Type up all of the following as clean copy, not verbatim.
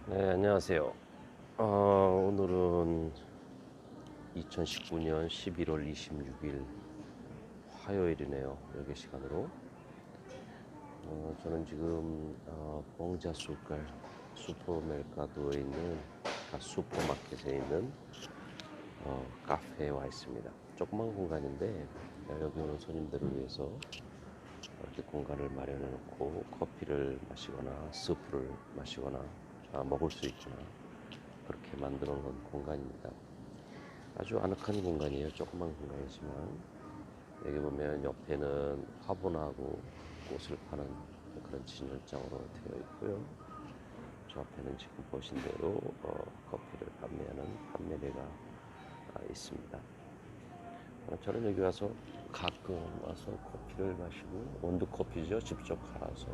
네, 안녕하세요. 오늘은 2019년 11월 26일 화요일이네요. 여기 시간으로. 저는 지금 봉자 숫갈 슈퍼메르카도에 있는 슈퍼마켓에 있는 카페에 와 있습니다. 조그만 공간인데 여기 오는 손님들을 위해서 이렇게 공간을 마련해 놓고 커피를 마시거나 스프를 마시거나 먹을 수 있거나 그렇게 만들어 놓은 공간입니다. 아주 아늑한 공간이에요. 조그만 공간이지만 여기 보면 옆에는 화분하고 꽃을 파는 그런 진열장으로 되어 있고요. 저 앞에는 지금 보신 대로 커피를 판매하는 판매대가 있습니다. 저는 여기 와서 가끔 와서 커피를 마시고 원두커피죠. 직접 갈아서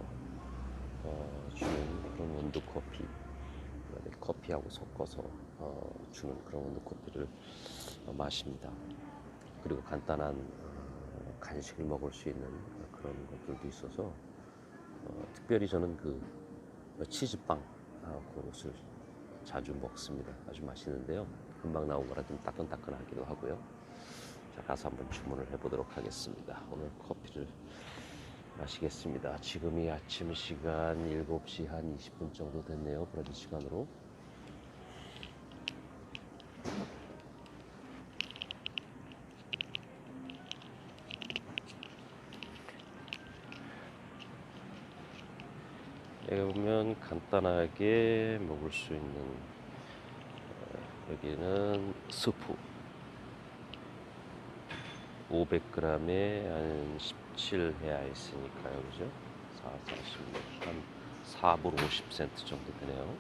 주는 그런 원두커피, 커피하고 섞어서 주는 그런 원두커피를 마십니다. 그리고 간단한 간식을 먹을 수 있는 그런 것들도 있어서 특별히 저는 그 치즈빵 그것을 자주 먹습니다. 아주 맛있는데요. 금방 나온 거라 좀 따끈따끈하기도 하고요. 자, 가서 한번 주문을 해보도록 하겠습니다. 오늘 커피를 마시겠습니다. 지금이 아침 시간 7시 한 20분 정도 됐네요. 브라질 시간으로. 여기 보면 간단하게 먹을 수 있는 여기는 스프 500g에 한 17회아있으니까요, 그죠? 4, 46, 한 4불 50센트 정도 되네요.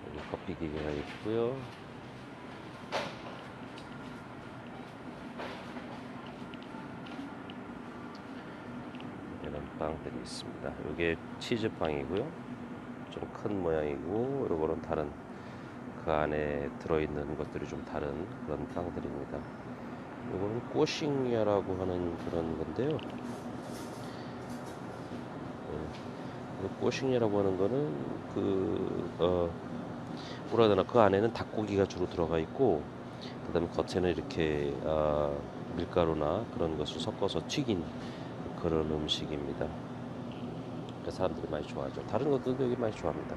여기 커피 기계가 있고요. 이런 빵들이 있습니다. 이게 치즈빵이고요. 좀 큰 모양이고, 요거는 다른 그 안에 들어있는 것들이 좀 다른 그런 빵들입니다. 요거는 꼬싱야라고 하는 그런 건데요. 꼬싱야라고 하는 거는 뭐라 해야 되나, 그 안에는 닭고기가 주로 들어가 있고, 그 다음에 겉에는 이렇게 밀가루나 그런 것을 섞어서 튀긴 그런 음식입니다. 사람들이 많이 좋아하죠. 다른 것들도 여기 많이 좋아합니다.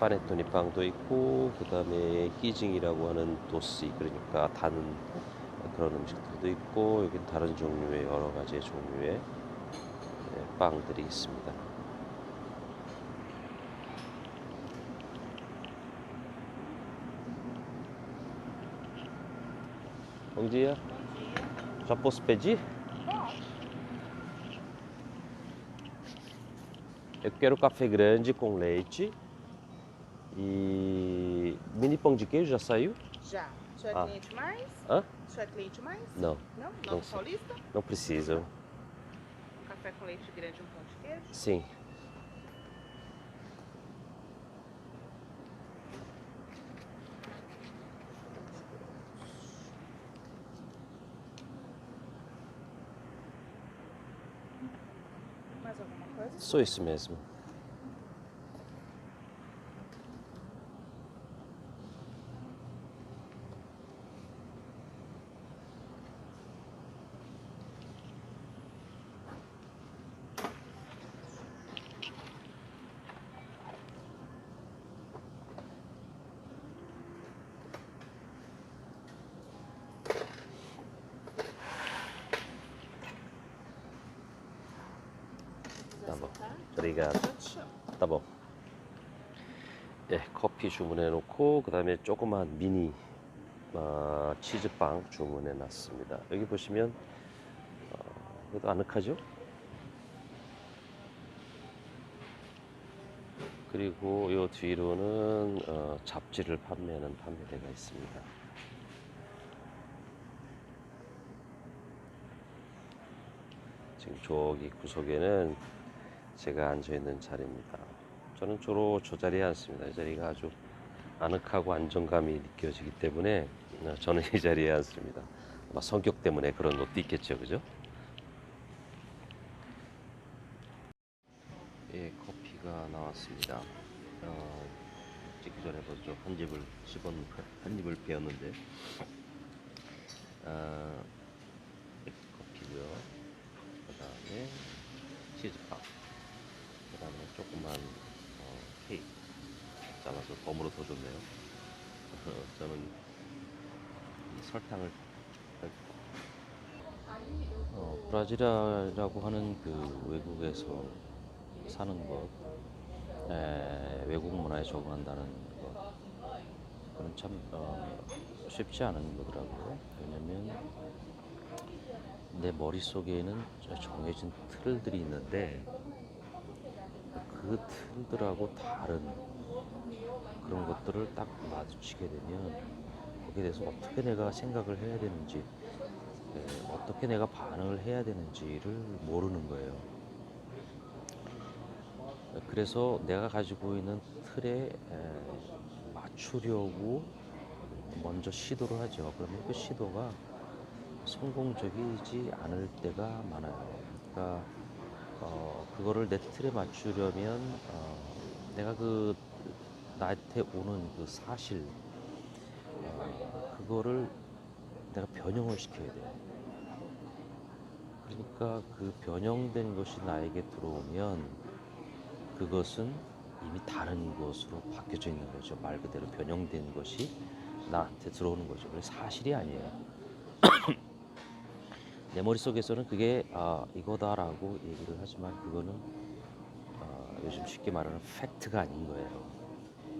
파네토니 빵도 있고, 그 다음에 끼징이라고 하는 도시, 그러니까 단 그런 음식들도 있고, 여기 다른 종류의 여러 가지의 종류의 빵들이 있습니다. Bom dia. Já posso pedir? Eu quero café grande com leite e mini pão de queijo já saiu? Já. O senhor é cliente mais? Hã? O senhor é cliente mais? Não. Não? Não Nova sei. Paulista? Não precisa. Café com leite grande e um pão de queijo? Sim. Mais alguma coisa? Só isso mesmo. Tá bom. Obrigado. Tá bom. 네, 커피 주문해 놓고 그 다음에 조그만 미니 치즈빵 주문해 놨습니다. 여기 보시면 그래도 아늑하죠? 그리고 요 뒤로는 잡지를 판매하는 판매대가 있습니다. 지금 저기 구석에는 제가 앉아있는 자리입니다. 저는 주로 저 자리에 앉습니다. 이 자리가 아주 아늑하고 안정감이 느껴지기 때문에 저는 이 자리에 앉습니다. 아마 성격 때문에 그런 것도 있겠죠, 그죠? 예, 커피가 나왔습니다. 찍기 전에 먼저 한 입을 베었는데, 어, 커피고요. 그다음에 치즈팝, 그다음에 조그만 케이크 잘라서 덤으로 더 줬네요. 저는 이 설탕을 브라질이라고 하는 그 외국에서 사는 것, 외국 문화에 적응한다는 것, 그건 참 쉽지 않은 거더라고요. 왜냐면 내 머릿속에는 정해진 틀들이 있는데 그 틀들하고 다른 그런 것들을 딱 마주치게 되면 거기에 대해서 어떻게 내가 생각을 해야 되는지, 어떻게 내가 반응을 해야 되는지를 모르는 거예요. 그래서 내가 가지고 있는 틀에 맞추려고 먼저 시도를 하죠. 그러면 그 시도가 성공적이지 않을 때가 많아요. 그러니까 그거를 내 틀에 맞추려면 내가 그 나한테 오는 그 사실, 그거를 내가 변형을 시켜야 돼요. 그러니까 그 변형된 것이 나에게 들어오면 그것은 이미 다른 것으로 바뀌어져 있는 거죠. 말 그대로 변형된 것이 나한테 들어오는 거죠. 그래서 사실이 아니에요. 내 머릿속에서는 그게 이거다라고 얘기를 하지만 그거는 요즘 쉽게 말하는 팩트가 아닌 거예요.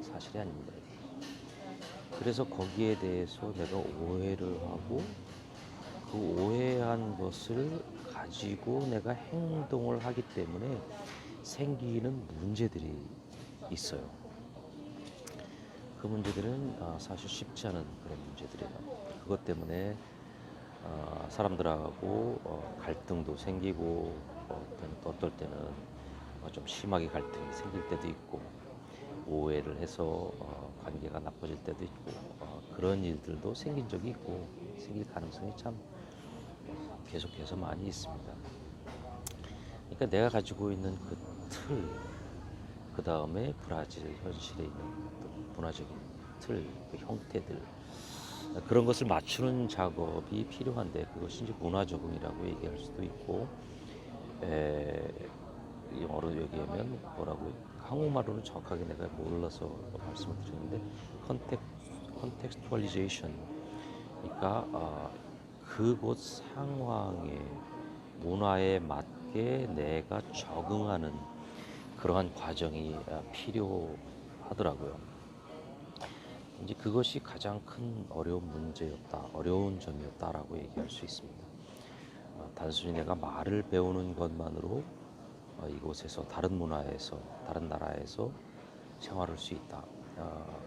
사실이 아닌 거예요. 그래서 거기에 대해서 내가 오해를 하고 그 오해한 것을 가지고 내가 행동을 하기 때문에 생기는 문제들이 있어요. 그 문제들은 사실 쉽지 않은 그런 문제들이에요. 그것 때문에 사람들하고 갈등도 생기고 어떨 때는 좀 심하게 갈등이 생길 때도 있고 오해를 해서 관계가 나빠질 때도 있고 그런 일들도 생긴 적이 있고 생길 가능성이 참 계속해서 많이 있습니다. 그러니까 내가 가지고 있는 그 틀, 그 다음에 브라질 현실에 있는 문화적인 틀, 그 형태들, 그런 것을 맞추는 작업이 필요한데 그것이 이제 문화 적응이라고 얘기할 수도 있고, 영어로 얘기하면 뭐라고, 한국말로는 정확하게 내가 몰라서 말씀을 드리는데 컨텍스투얼리제이션, 그러니까 그곳 상황에 문화에 맞게 내가 적응하는 그러한 과정이 필요하더라고요. 이제 그것이 가장 큰 어려운 점이었다라고 얘기할 수 있습니다. 단순히 내가 말을 배우는 것만으로 이곳에서 다른 문화에서 다른 나라에서 생활할 수 있다.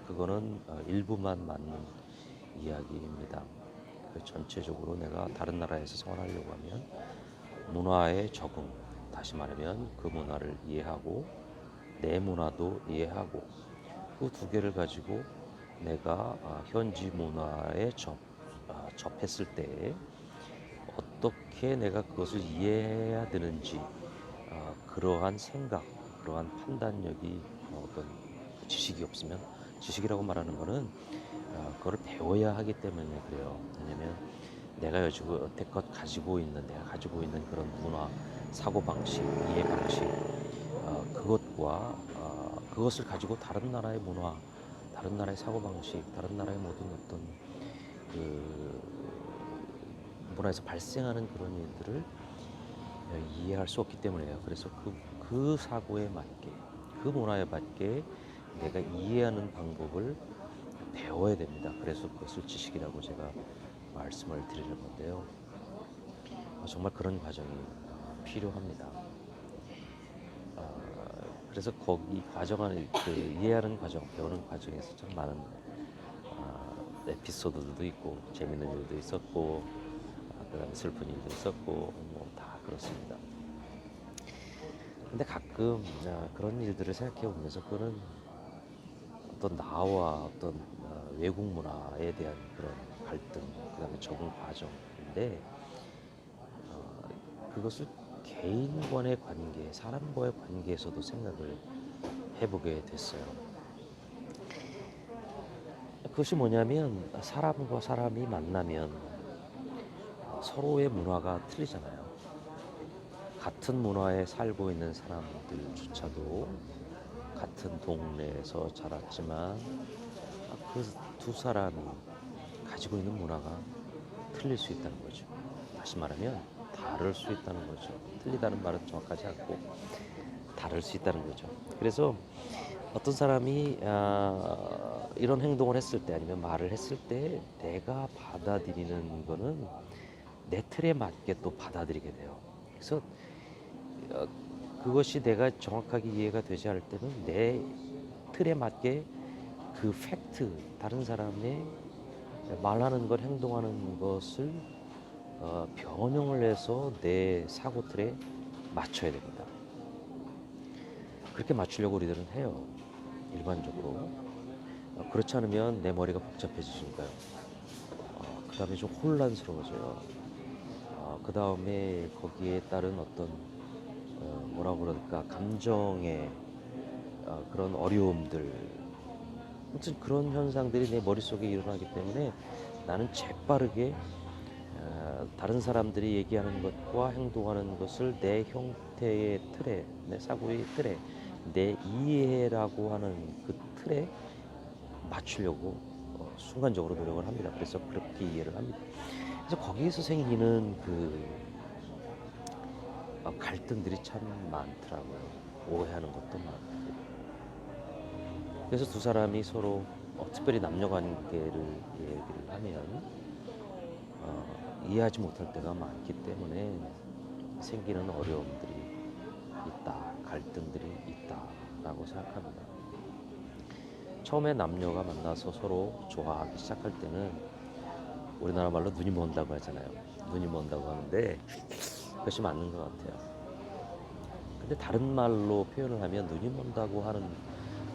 그거는 일부만 맞는 이야기입니다. 전체적으로 내가 다른 나라에서 생활하려고 하면 문화의 적응, 다시 말하면 그 문화를 이해하고 내 문화도 이해하고 그 두 개를 가지고 내가 현지 문화에 접했을 때 어떻게 내가 그것을 이해해야 되는지, 그러한 생각, 그러한 판단력이 어떤 지식이 없으면, 지식이라고 말하는 거는 그거를 배워야 하기 때문에 그래요. 왜냐면 내가 여태껏 내가 가지고 있는 그런 문화, 사고 방식, 이해 방식, 그것과 그것을 가지고 다른 나라의 문화, 다른 나라의 사고 방식, 다른 나라의 모든 어떤 그 문화에서 발생하는 그런 일들을 이해할 수 없기 때문에요. 그래서 그 사고에 맞게, 그 문화에 맞게 내가 이해하는 방법을 배워야 됩니다. 그래서 그것을 지식이라고 제가 말씀을 드리는 건데요. 정말 그런 과정이 필요합니다. 그래서 거기 그 이해하는 과정, 배우는 과정에서 참 많은 에피소드들도 있고 재밌는 일도 있었고 그다음에 슬픈 일도 있었고 뭐 다 그렇습니다. 근데 가끔 그런 일들을 생각해 보면서 그거는 어떤 나와 어떤 외국 문화에 대한 그런 갈등, 그다음에 적응 과정인데 그것을 개인 간의 관계, 사람과의 관계에서도 생각을 해보게 됐어요. 그것이 뭐냐면 사람과 사람이 만나면 서로의 문화가 틀리잖아요. 같은 문화에 살고 있는 사람들조차도 같은 동네에서 자랐지만 그 두 사람이 가지고 있는 문화가 틀릴 수 있다는 거죠. 다시 말하면 다를 수 있다는 거죠. 틀리다는 말은 정확하지 않고 다를 수 있다는 거죠. 그래서 어떤 사람이 이런 행동을 했을 때 아니면 말을 했을 때 내가 받아들이는 거는 내 틀에 맞게 또 받아들이게 돼요. 그래서 어, 그것이 내가 정확하게 이해가 되지 않을 때는 내 틀에 맞게 그 팩트, 다른 사람의 말하는 것, 행동하는 것을 변형을 해서 내 사고 틀에 맞춰야 됩니다. 그렇게 맞추려고 우리들은 해요. 일반적으로. 그렇지 않으면 내 머리가 복잡해지니까요. 그 다음에 좀 혼란스러워져요. 그 다음에 거기에 따른 어떤 뭐라 그럴까 감정의 그런 어려움들, 아무튼 그런 현상들이 내 머릿속에 일어나기 때문에 나는 재빠르게 다른 사람들이 얘기하는 것과 행동하는 것을 내 형태의 틀에, 내 사고의 틀에, 내 이해라고 하는 그 틀에 맞추려고 순간적으로 노력을 합니다. 그래서 그렇게 이해를 합니다. 그래서 거기에서 생기는 그 갈등들이 참 많더라고요. 오해하는 것도 많고. 그래서 두 사람이 서로 특별히 남녀 관계를 얘기를 하면 이해하지 못할 때가 많기 때문에 생기는 어려움들이 있다, 갈등들이 있다라고 생각합니다. 처음에 남녀가 만나서 서로 좋아하기 시작할 때는 우리나라 말로 눈이 먼다고 하잖아요. 눈이 먼다고 하는데 그것이 맞는 것 같아요. 근데 다른 말로 표현을 하면 눈이 먼다고 하는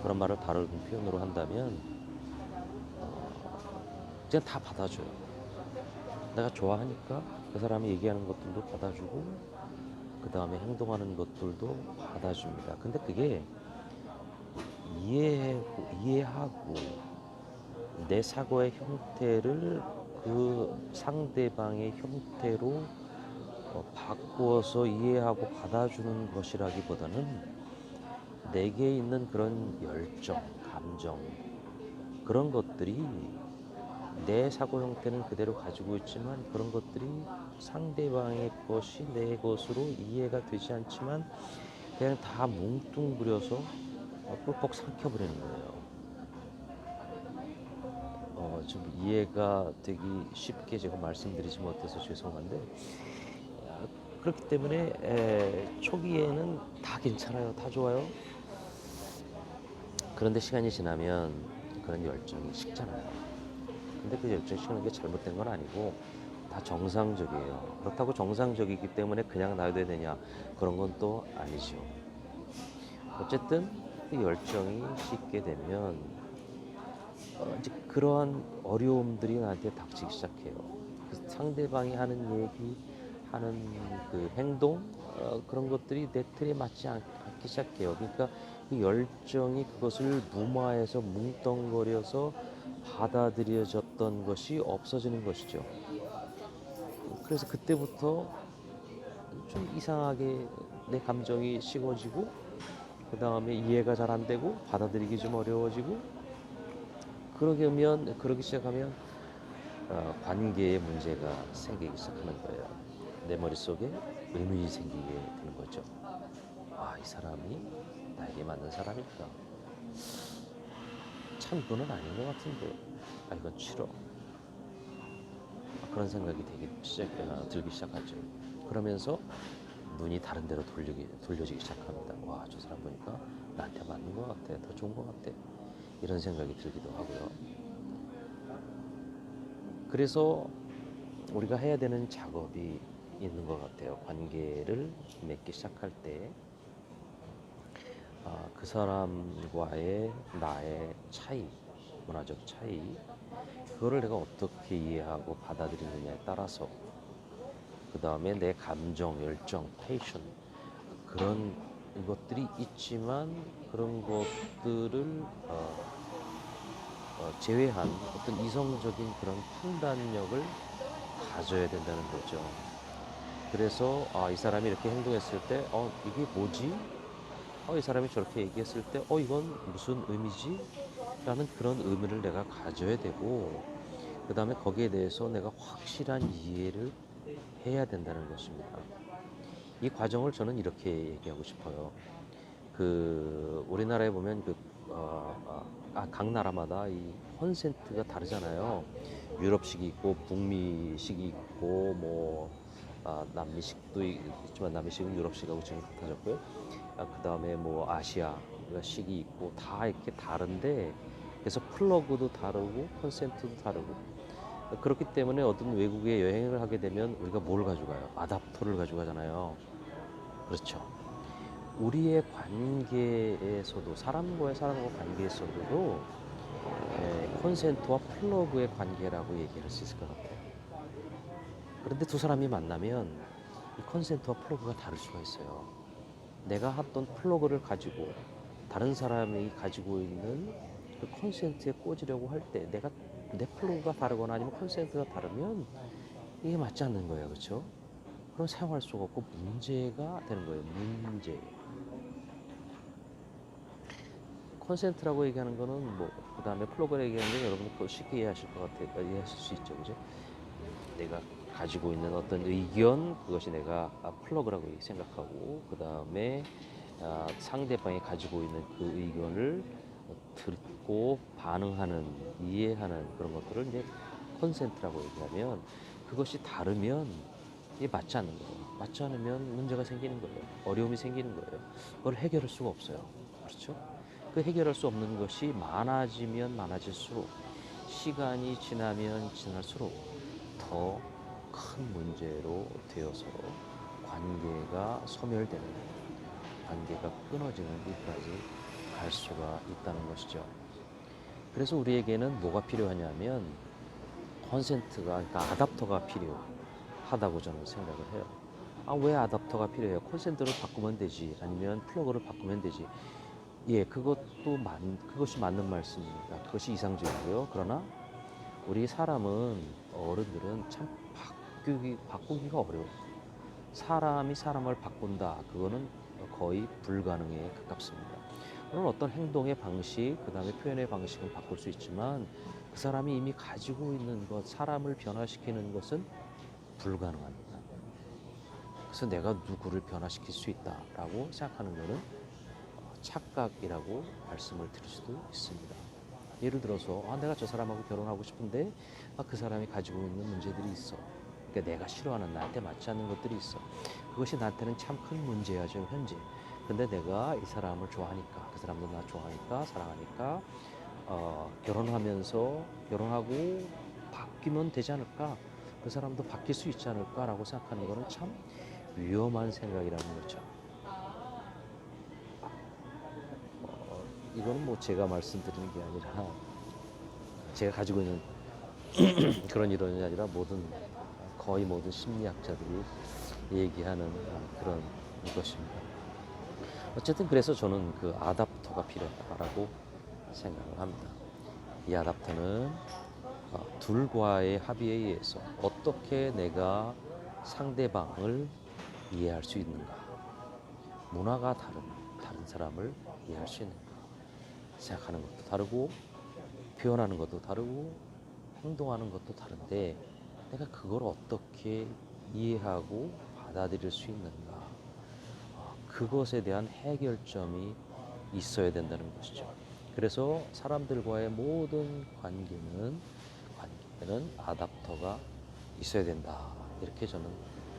그런 말을 다른 표현으로 한다면 그냥 다 받아줘요. 내가 좋아하니까 그 사람이 얘기하는 것들도 받아주고 그 다음에 행동하는 것들도 받아줍니다. 근데 그게 이해하고 내 사고의 형태를 그 상대방의 형태로 바꾸어서 이해하고 받아주는 것이라기보다는 내게 있는 그런 열정, 감정 그런 것들이 내 사고 형태는 그대로 가지고 있지만 그런 것들이 상대방의 것이 내 것으로 이해가 되지 않지만 그냥 다 뭉뚱그려서 뻑뻑 삼켜버리는 거예요. 좀 이해가 되기 쉽게 제가 말씀드리지 못해서 죄송한데 그렇기 때문에 초기에는 다 괜찮아요, 다 좋아요. 그런데 시간이 지나면 그런 열정이 식잖아요. 근데 그 열정이 식는 게 잘못된 건 아니고 다 정상적이에요. 그렇다고 정상적이기 때문에 그냥 놔둬야 되냐 그런 건 또 아니죠. 어쨌든 그 열정이 식게 되면 이제 그러한 어려움들이 나한테 닥치기 시작해요. 그래서 상대방이 하는 얘기, 하는 그 행동 그런 것들이 내 틀에 맞지 않기 시작해요. 그러니까 그 열정이 그것을 무마해서 뭉뚱거려서 받아들여졌던 것이 없어지는 것이죠. 그래서 그때부터 좀 이상하게 내 감정이 식어지고 그 다음에 이해가 잘 안 되고 받아들이기 좀 어려워지고 그러기 시작하면 관계에 문제가 생기기 시작하는 거예요. 내 머릿속에 의문이 생기게 되는 거죠. 이 사람이 나에게 맞는 사람일까? 참 그건 아닌 것 같은데 이건 싫어. 그런 생각이 들기 시작하죠. 그러면서 눈이 다른 데로 돌려지기 시작합니다. 저 사람 보니까 나한테 맞는 것 같아. 더 좋은 것 같아. 이런 생각이 들기도 하고요. 그래서 우리가 해야 되는 작업이 있는 것 같아요. 관계를 맺기 시작할 때 그 사람과의 나의 차이, 문화적 차이, 그거를 내가 어떻게 이해하고 받아들이느냐에 따라서 그 다음에 내 감정, 열정, 패션 그런 것들이 있지만 그런 것들을 제외한 어떤 이성적인 그런 판단력을 가져야 된다는 거죠. 그래서 이 사람이 이렇게 행동했을 때 이게 뭐지? 이 사람이 저렇게 얘기했을 때 이건 무슨 의미지? 라는 그런 의미를 내가 가져야 되고 그 다음에 거기에 대해서 내가 확실한 이해를 해야 된다는 것입니다. 이 과정을 저는 이렇게 얘기하고 싶어요. 우리나라에 보면 각 나라마다 이 콘센트가 다르잖아요. 유럽식이 있고 북미식이 있고 남미식도 있지만 남미식은 유럽식하고 지금 같아졌고요. 그 다음에 아시아 식이 있고 다 이렇게 다른데 그래서 플러그도 다르고 콘센트도 다르고 그렇기 때문에 어떤 외국에 여행을 하게 되면 우리가 뭘 가져가요? 아답터를 가져가잖아요. 그렇죠. 우리의 관계에서도 사람과 관계에서도 콘센트와 플러그의 관계라고 얘기할 수 있을 것 같아요. 그런데 두 사람이 만나면 이 콘센트와 플러그가 다를 수가 있어요. 내가 했던 플러그를 가지고 다른 사람이 가지고 있는 그 콘센트에 꽂으려고 할 때 내 플러그가 다르거나 아니면 콘센트가 다르면 이게 맞지 않는 거예요. 그렇죠? 그럼 사용할 수가 없고 문제가 되는 거예요. 문제. 콘센트라고 얘기하는 거는 그 다음에 플러그를 얘기하는 게 여러분 쉽게 이해하실 것 같아요. 이해하실 수 있죠. 그죠? 내가 가지고 있는 어떤 의견, 그것이 내가 플러그라고 생각하고, 그 다음에 상대방이 가지고 있는 그 의견을 듣고 반응하는, 이해하는 그런 것들을 이제 콘센트라고 얘기하면 그것이 다르면 이게 맞지 않는 거예요. 맞지 않으면 문제가 생기는 거예요. 어려움이 생기는 거예요. 그걸 해결할 수가 없어요. 그렇죠? 그 해결할 수 없는 것이 많아지면 많아질수록 시간이 지나면 지날수록 더 큰 문제로 되어서 관계가 소멸되는, 관계가 끊어지는 일까지 갈 수가 있다는 것이죠. 그래서 우리에게는 뭐가 필요하냐면 콘센트가, 그러니까 아답터가 필요하다고 저는 생각을 해요. 왜 아답터가 필요해요? 콘센트를 바꾸면 되지, 아니면 플러그를 바꾸면 되지. 예, 그것이 맞는 말씀입니다. 그것이 이상적이고요. 그러나 우리 어른들은 참 바꾸기가 어려워요. 사람이 사람을 바꾼다. 그거는 거의 불가능에 가깝습니다. 물론 어떤 행동의 방식, 그 다음에 표현의 방식은 바꿀 수 있지만 그 사람이 이미 가지고 있는 것, 사람을 변화시키는 것은 불가능합니다. 그래서 내가 누구를 변화시킬 수 있다라고 생각하는 것은 착각이라고 말씀을 드릴 수도 있습니다. 예를 들어서 내가 저 사람하고 결혼하고 싶은데 그 사람이 가지고 있는 문제들이 있어. 그러니까 내가 싫어하는, 나한테 맞지 않는 것들이 있어. 그것이 나한테는 참 큰 문제야 지금 현재. 근데 내가 이 사람을 좋아하니까, 그 사람도 나 좋아하니까, 사랑하니까 결혼하고 바뀌면 되지 않을까? 그 사람도 바뀔 수 있지 않을까라고 생각하는 것은 참 위험한 생각이라는 거죠. 이거는 제가 말씀드리는 게 아니라 제가 가지고 있는 그런 이론이 아니라 거의 모든 심리학자들이 얘기하는 그런 것입니다. 어쨌든 그래서 저는 그 아답터가 필요하다고 생각을 합니다. 이 아답터는 둘과의 합의에 의해서 어떻게 내가 상대방을 이해할 수 있는가, 문화가 다른 사람을 이해할 수 있는가, 생각하는 것도 다르고 표현하는 것도 다르고 행동하는 것도 다른데 내가 그걸 어떻게 이해하고 받아들일 수 있는가, 그것에 대한 해결점이 있어야 된다는 것이죠. 그래서 사람들과의 모든 관계는 아답터가 있어야 된다, 이렇게 저는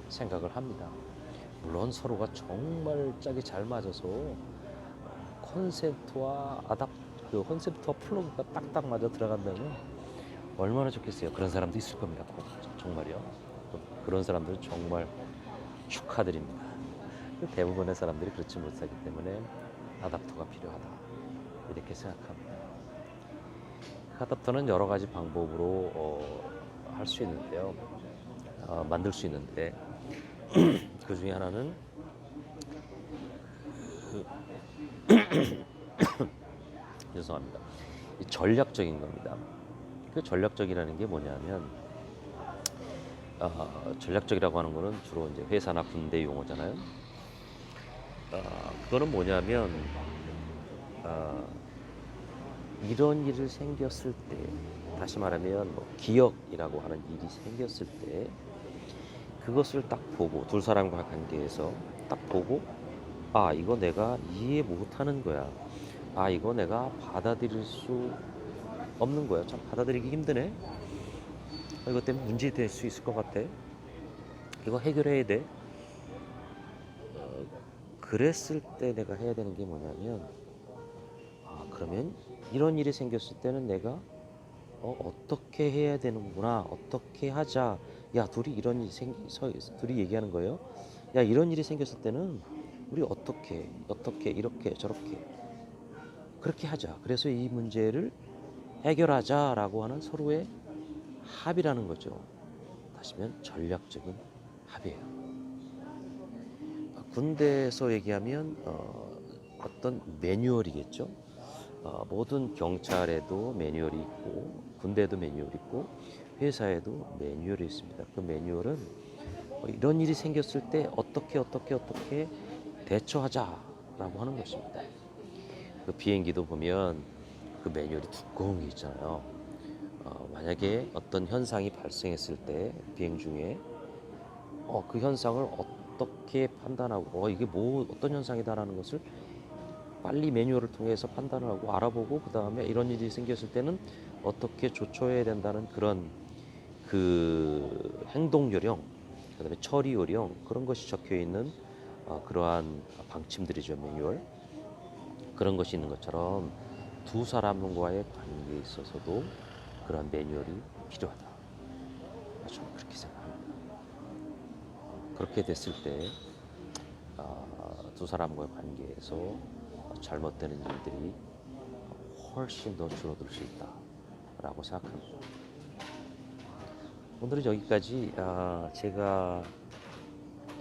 생각을 합니다. 물론 서로가 정말 짝이 잘 맞아서 콘센트와 플러그가 딱딱 맞아 들어간다면 얼마나 좋겠어요. 그런 사람도 있을 겁니다. 정말요. 그런 사람들은 정말 축하드립니다. 대부분의 사람들이 그렇지 못하기 때문에 아답터가 필요하다, 이렇게 생각합니다. 아답터는 여러 가지 방법으로 할 수 있는데요. 만들 수 있는데 그 중에 하나는 그 죄송합니다. 이 전략적인 겁니다. 그 전략적이라는 게 뭐냐면 전략적이라고 하는 거는 주로 이제 회사나 군대 용어잖아요. 그거는 뭐냐면 이런 일이 생겼을 때, 다시 말하면 뭐 기억이라고 하는 일이 생겼을 때 그것을 딱 보고 둘 사람과 관계에서 딱 보고 이거 내가 이해 못하는 거야. 이거 내가 받아들일 수 없는 거야. 참 받아들이기 힘드네. 이것 때문에 문제 될 수 있을 것 같아. 이거 해결해야 돼. 그랬을 때 내가 해야 되는 게 뭐냐면 그러면 이런 일이 생겼을 때는 내가 어떻게 해야 되는구나. 어떻게 하자. 야, 둘이 이런 일이 둘이 얘기하는 거예요. 야, 이런 일이 생겼을 때는 우리 어떻게 이렇게 저렇게 그렇게 하자. 그래서 이 문제를 해결하자라고 하는 서로의 합의라는 거죠. 다시면 전략적인 합의예요. 군대에서 얘기하면 어떤 매뉴얼이겠죠. 모든 경찰에도 매뉴얼이 있고 군대에도 매뉴얼이 있고 회사에도 매뉴얼이 있습니다. 그 매뉴얼은 이런 일이 생겼을 때 어떻게 대처하자라고 하는 것입니다. 그 비행기도 보면 그 매뉴얼이 두꺼운 게 있잖아요. 만약에 어떤 현상이 발생했을 때 비행 중에 그 현상을 어떻게 판단하고 이게 어떤 현상이다라는 것을 빨리 매뉴얼을 통해서 판단을 하고 알아보고 그 다음에 이런 일이 생겼을 때는 어떻게 조처해야 된다는 그런 그 행동 요령, 그 다음에 처리 요령 그런 것이 적혀 있는 그러한 방침들이죠. 매뉴얼. 그런 것이 있는 것처럼 두 사람과의 관계에 있어서도 그런 매뉴얼이 필요하다. 저는 그렇게 생각합니다. 그렇게 됐을 때 두 사람과의 관계에서 잘못되는 일들이 훨씬 더 줄어들 수 있다라고 생각합니다. 오늘은 여기까지. 제가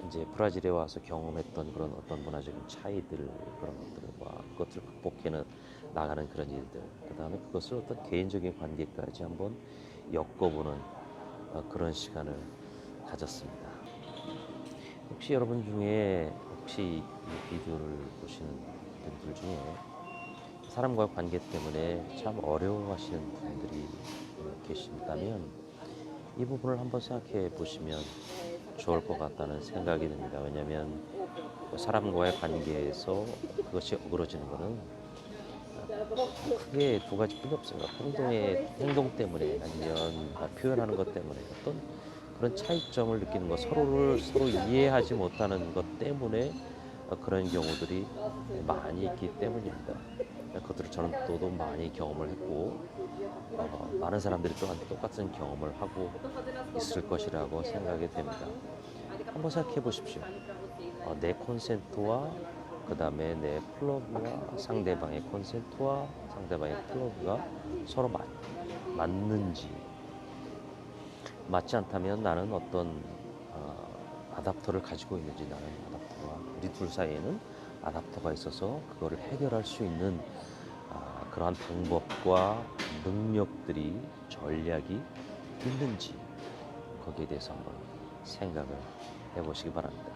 이제 브라질에 와서 경험했던 그런 어떤 문화적인 차이들 그런 것들과 그것을 극복해 나가는 그런 일들, 그 다음에 그것을 어떤 개인적인 관계까지 한번 엮어보는 그런 시간을 가졌습니다. 혹시 여러분 중에 이 비디오를 보시는 분들 중에 사람과의 관계 때문에 참 어려워하시는 분들이 계신다면 이 부분을 한번 생각해 보시면 좋을 것 같다는 생각이 듭니다. 왜냐하면 사람과의 관계에서 그것이 어그러지는 것은 크게 두 가지뿐이 없어요. 행동 때문에 아니면 표현하는 것 때문에 어떤 그런 차이점을 느끼는 것, 서로 이해하지 못하는 것 때문에 그런 경우들이 많이 있기 때문입니다. 그것들을 저는 또 많이 경험을 했고 많은 사람들이 또한 똑같은 경험을 하고 있을 것이라고 생각이 됩니다. 한번 생각해 보십시오. 내 콘센트와 그 다음에 내 플러그와 상대방의 콘센트와 상대방의 플러그가 서로 맞는지, 맞지 않다면 나는 어떤 아답터를 가지고 있는지, 나는 아답터와 우리 둘 사이에는 아답터가 있어서 그거를 해결할 수 있는 그러한 방법과 능력들이, 전략이 있는지 거기에 대해서 한번 생각을 해보시기 바랍니다.